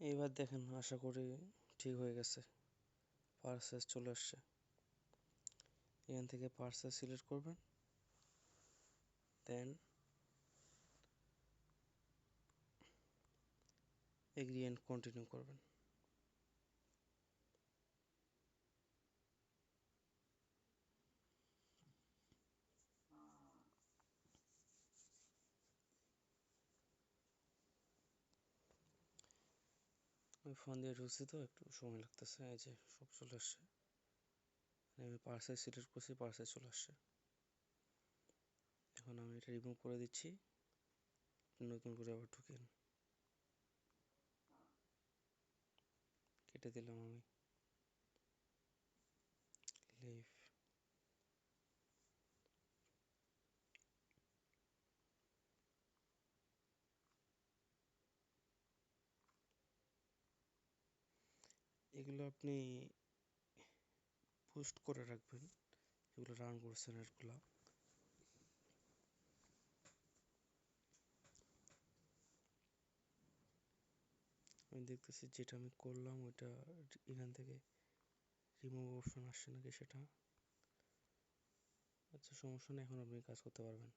এইবার দেখেন, আশা করি ঠিক হয়ে গেছে। পার্সেস চলে আসছে। এখান থেকে পার্সেস সিলেক্ট করবেন, দেন এগ্রি এন্ড কন্টিনিউ করবেন। আমি ফোন দিয়ে ঢুকছি তো একটু সময় লাগতেছে। এই যে সব চলে আসছে। আমি পার্সেস সিলেক্ট করছি, পার্সেস চলে আসছে। এখন আমি এটা রিমুভ করে দিচ্ছি, নতুন করে আবার ঢুকেন। কেটে দিলাম আমি, লিভ। এগুলো আপনি পোস্ট করে রাখবেন, যেগুলো রান করছেন এগুলো। আমি দেখতেছি যেটা আমি করলাম ওইটা এখান থেকে রিমুভ অপশন আসছে নাকি সেটা। আচ্ছা, সমস্যা নেই, এখন আপনি কাজ করতে পারবেন।